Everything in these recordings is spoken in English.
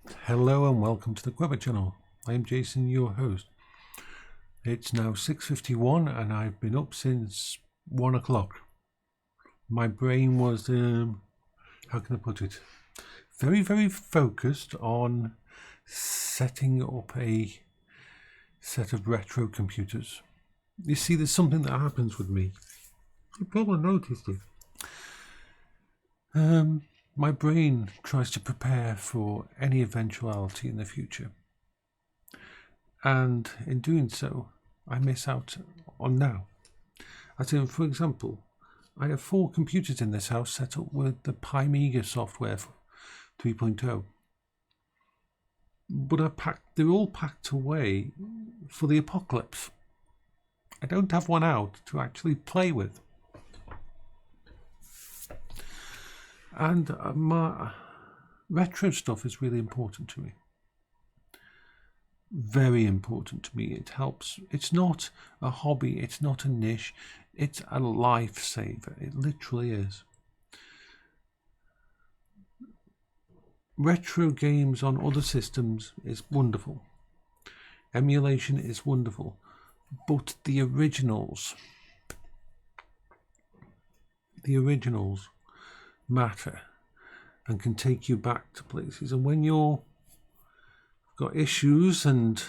Hello and welcome to the Quibber channel. I am Jason, your host. It's now 6:51 and I've been up since 1 o'clock. My brain was, how can I put it, very focused on setting up a set of retro computers. You see, there's something that happens with me. You probably noticed it. My brain tries to prepare for any eventuality in the future. And in doing so, I miss out on now. As in, for example, I have 4 computers in this house set up with the Amiga software 3.0. But they're all packed away for the apocalypse. I don't have one out to actually play with. And my retro stuff is really important to me. Very important to me. It helps. It's not a hobby. It's not a niche. It's a lifesaver. It literally is. Retro games on other systems is wonderful. Emulation is wonderful. But the originals matter and can take you back to places. And when you've got issues and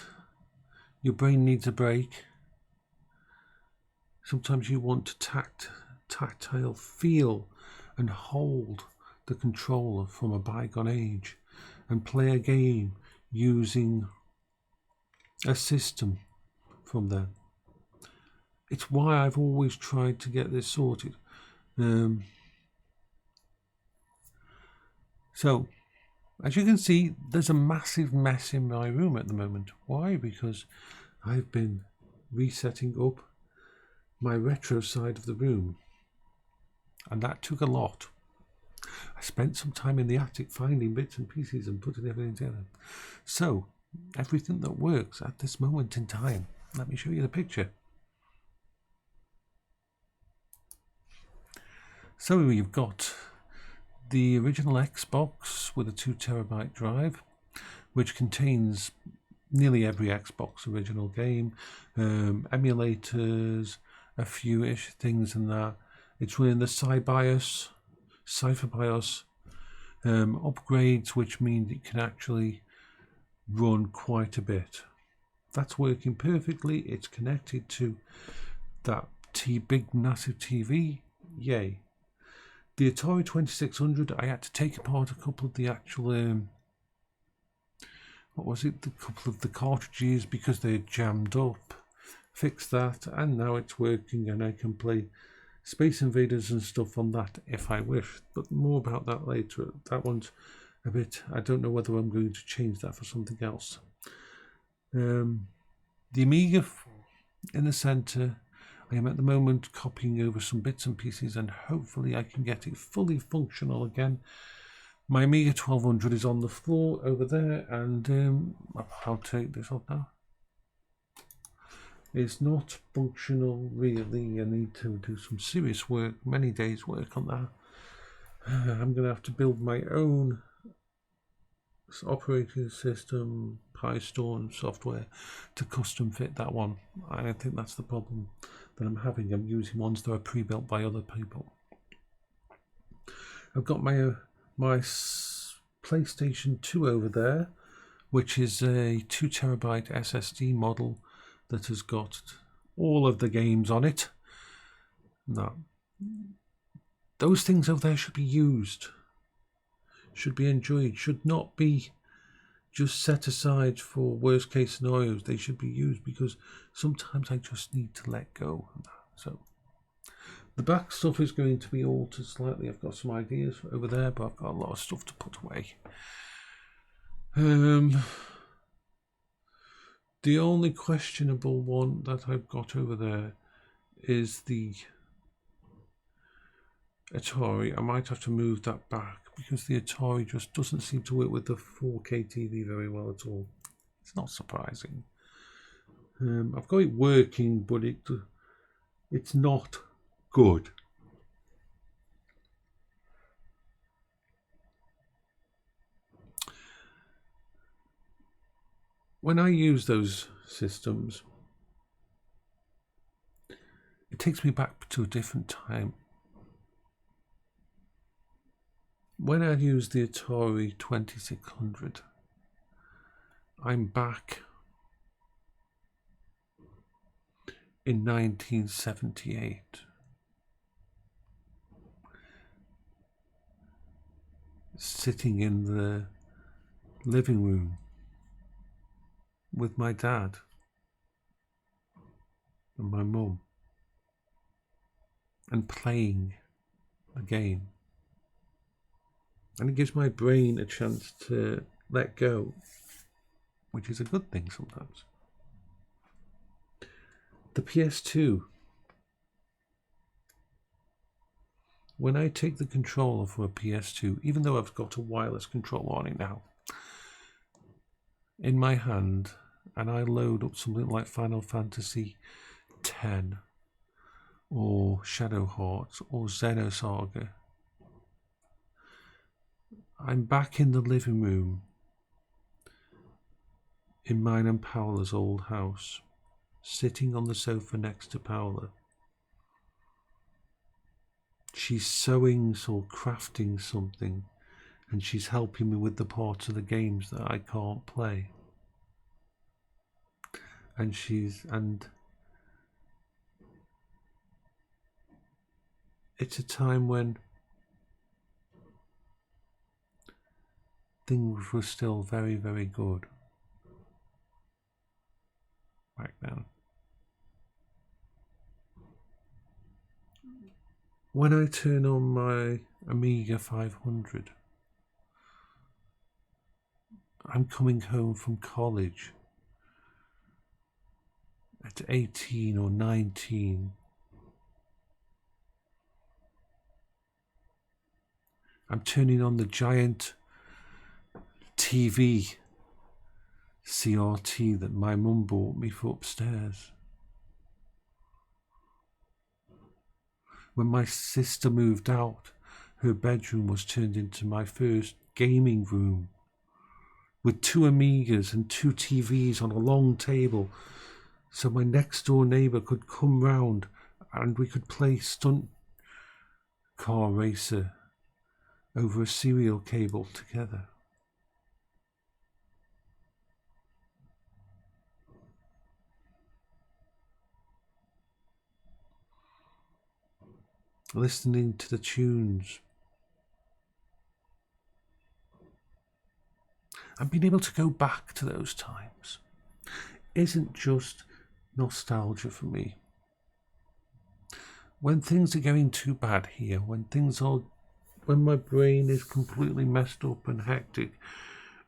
your brain needs a break, sometimes you want to tactile feel and hold the controller from a bygone age and play a game using a system from then. It's why I've always tried to get this sorted. So, as you can see, there's a massive mess in my room at the moment. Why? Because I've been resetting up my retro side of the room. And that took a lot. I spent some time in the attic finding bits and pieces and putting everything together. So, everything that works at this moment in time. Let me show you the picture. So, you've got the original Xbox with a 2TB drive, which contains nearly every Xbox original game, emulators, a few-ish things in that. It's running the Cypher BIOS upgrades, which means it can actually run quite a bit. That's working perfectly. It's connected to that big massive TV. Yay. The Atari 2600, I had to take apart a couple of the actual, a couple of the cartridges because they had jammed up. Fix that, and now it's working, and I can play Space Invaders and stuff on that if I wish. But more about that later. That one's a bit, I don't know whether I'm going to change that for something else. The Amiga in the center. I am at the moment copying over some bits and pieces, and hopefully I can get it fully functional again. My Amiga 1200 is on the floor over there, and I'll take this off now. It's not functional really. I need to do some serious work, many days work on that. I'm going to have to build my own operating system, PyStorm software to custom fit that one. I think that's the problem that I'm having. I'm using ones that are pre-built by other people. I've got my PlayStation 2 over there, which is a 2TB SSD model that has got all of the games on it. Now, those things over there should be used, should be enjoyed, should not be just set aside for worst case scenarios. They should be used because sometimes I just need to let go. So the back stuff is going to be altered slightly. I've got some ideas over there, but I've got a lot of stuff to put away. The only questionable one that I've got over there is the Atari. I might have to move that back because the Atari just doesn't seem to work with the 4K TV very well at all. It's not surprising. I've got it working, but it's not good. when I use those systems, it takes me back to a different time. When I use the Atari 2600, I'm back in 1978. Sitting in the living room with my dad and my mum and playing the game. And it gives my brain a chance to let go, which is a good thing sometimes. The PS2. When I take the controller for a PS2, even though I've got a wireless controller on it now, in my hand, and I load up something like Final Fantasy X, or Shadow Hearts, or Xenosaga, I'm back in the living room in mine and Paola's old house, sitting on the sofa next to Paola. She's sewing or crafting something, and she's helping me with the parts of the games that I can't play. And it's a time when things were still very, very good back then. When I turn on my Amiga 500, I'm coming home from college at 18 or 19. I'm turning on the giant TV CRT that my mum bought me for upstairs. When my sister moved out, her bedroom was turned into my first gaming room, with 2 Amigas and 2 TVs on a long table, so my next door neighbour could come round and we could play stunt car racer over a serial cable together. Listening to the tunes and being able to go back to those times isn't just nostalgia for me. When things are going too bad here, when my brain is completely messed up and hectic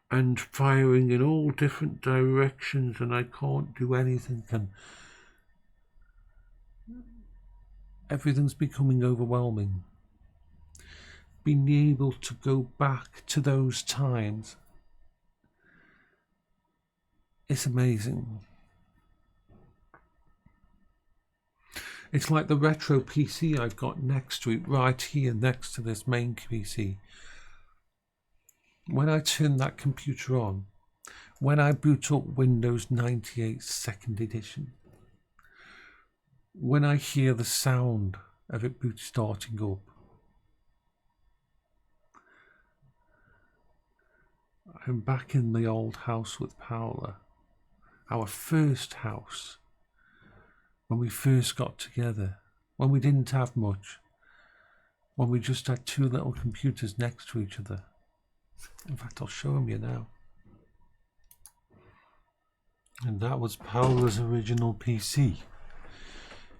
and firing in all different directions and I can't do anything and everything's becoming overwhelming, being able to go back to those times is amazing. It's like the retro PC I've got next to it, right here next to this main PC. When I turn that computer on, when I boot up Windows 98 2nd edition, when I hear the sound of it starting up, I'm back in the old house with Paola, our first house, when we first got together, when we didn't have much, when we just had 2 little computers next to each other. In fact, I'll show them you now. And that was Paola's original PC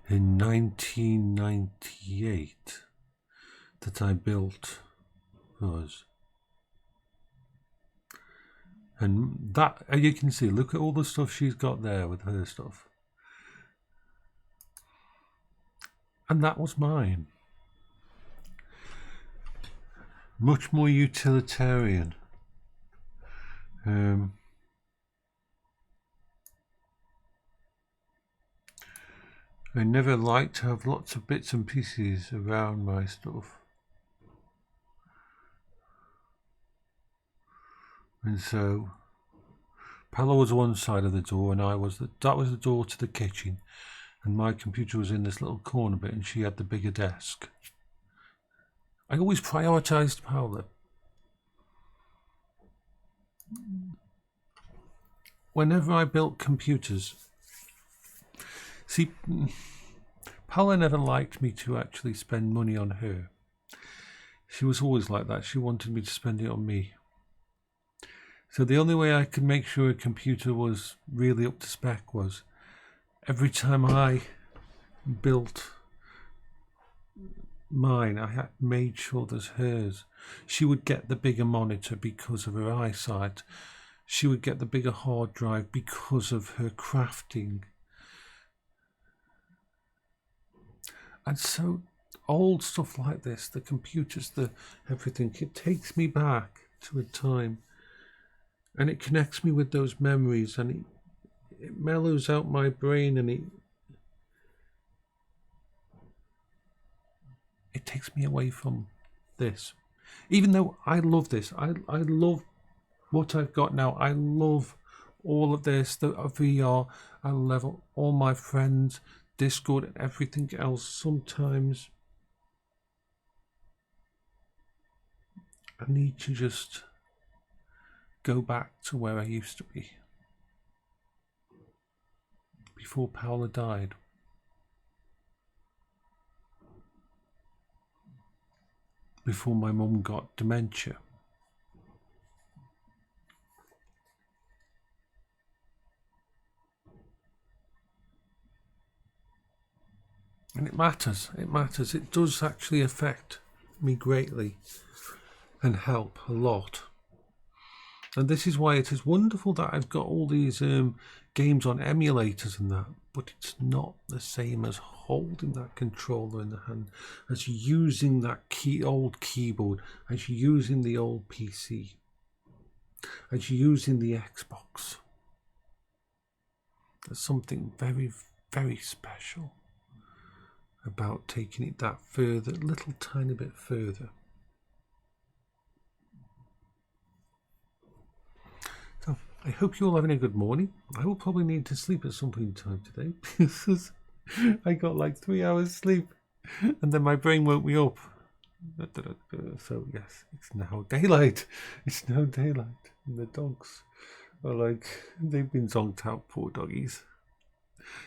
in 1998 that I built for us. And that, as you can see, look at all the stuff she's got there with her stuff. And that was mine. Much more utilitarian. I never liked to have lots of bits and pieces around my stuff. And so Paola was one side of the door, and that was the door to the kitchen, and my computer was in this little corner bit, and she had the bigger desk. I always prioritised Paola. Whenever I built computers, see, Paola never liked me to actually spend money on her. She was always like that. She wanted me to spend it on me. So the only way I could make sure a computer was really up to spec was every time I built mine, I had made sure there's hers. She would get the bigger monitor because of her eyesight. She would get the bigger hard drive because of her crafting. And so old stuff like this, the computers, the everything, it takes me back to a time, and it connects me with those memories, and it mellows out my brain, and it takes me away from this. Even though I love this, I love what I've got now. I love all of this, the VR. I love all my friends, Discord, and everything else. Sometimes I need to just go back to where I used to be before Paola died. Before my mum got dementia. And it matters, it does actually affect me greatly and help a lot. And this is why it is wonderful that I've got all these games on emulators and that, but it's not the same as holding that controller in the hand, as using that old keyboard, as using the old PC, as using the Xbox. There's something very, very special about taking it that further, a little tiny bit further. So I hope you're all having a good morning. I will probably need to sleep at some point in time today because I got like 3 hours sleep and then my brain woke me up. So yes, it's now daylight. It's now daylight. And the dogs are like, they've been zonked out, poor doggies.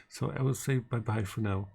So I will say bye-bye for now.